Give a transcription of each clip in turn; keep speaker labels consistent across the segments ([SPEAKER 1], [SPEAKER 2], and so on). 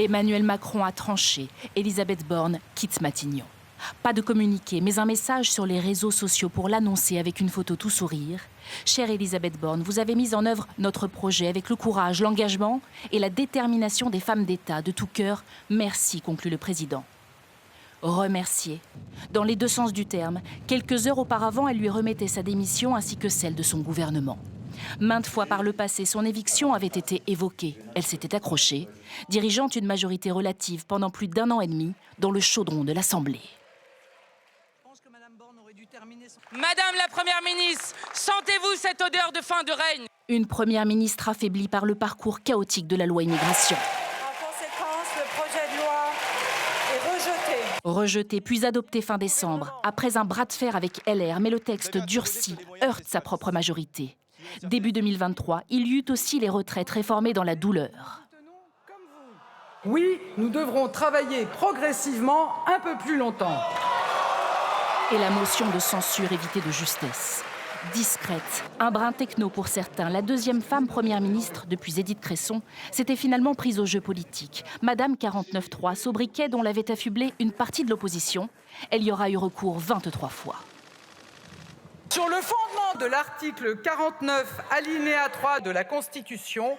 [SPEAKER 1] Emmanuel Macron a tranché. Elisabeth Borne quitte Matignon. Pas de communiqué, mais un message sur les réseaux sociaux pour l'annoncer avec une photo tout sourire. Chère Elisabeth Borne, vous avez mis en œuvre notre projet avec le courage, l'engagement et la détermination des femmes d'État. De tout cœur, merci, conclut le président. Remercier. Dans les deux sens du terme, quelques heures auparavant, elle lui remettait sa démission ainsi que celle de son gouvernement. Maintes fois par le passé, son éviction avait été évoquée. Elle s'était accrochée, dirigeant une majorité relative pendant plus d'1 an et demi dans le chaudron de l'Assemblée.
[SPEAKER 2] Madame la Première ministre, sentez-vous cette odeur de fin de règne?
[SPEAKER 1] Une Première ministre affaiblie par le parcours chaotique de la loi immigration.
[SPEAKER 3] En conséquence, le projet de loi est rejeté.
[SPEAKER 1] Rejeté puis adopté fin décembre, après un bras de fer avec LR, mais le texte durci, heurte sa propre majorité. Début 2023, il y eut aussi les retraites réformées dans la douleur.
[SPEAKER 4] Oui, nous devrons travailler progressivement un peu plus longtemps.
[SPEAKER 1] Et la motion de censure évitée de justesse. Discrète, un brin techno pour certains, la deuxième femme première ministre depuis Édith Cresson s'était finalement prise au jeu politique. Madame 49.3, sobriquet dont l'avait affublé une partie de l'opposition, elle y aura eu recours 23 fois.
[SPEAKER 4] Sur le fondement de l'article 49, alinéa 3 de la Constitution,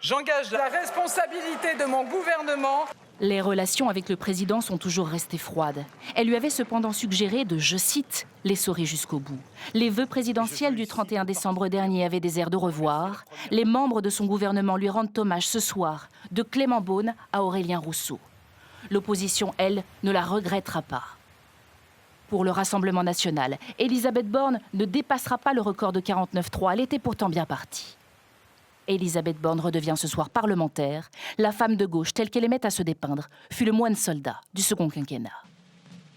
[SPEAKER 4] j'engage la responsabilité de mon gouvernement.
[SPEAKER 1] Les relations avec le président sont toujours restées froides. Elle lui avait cependant suggéré de, je cite, « l'essorer jusqu'au bout ». Les vœux présidentiels du 31 décembre dernier avaient des airs de revoir. Les membres de son gouvernement lui rendent hommage ce soir, de Clément Beaune à Aurélien Rousseau. L'opposition, elle, ne la regrettera pas. Pour le Rassemblement national, Elisabeth Borne ne dépassera pas le record de 49.3. Elle était pourtant bien partie. Elisabeth Borne redevient ce soir parlementaire. La femme de gauche, telle qu'elle aimait à se dépeindre, fut le moine soldat du second quinquennat.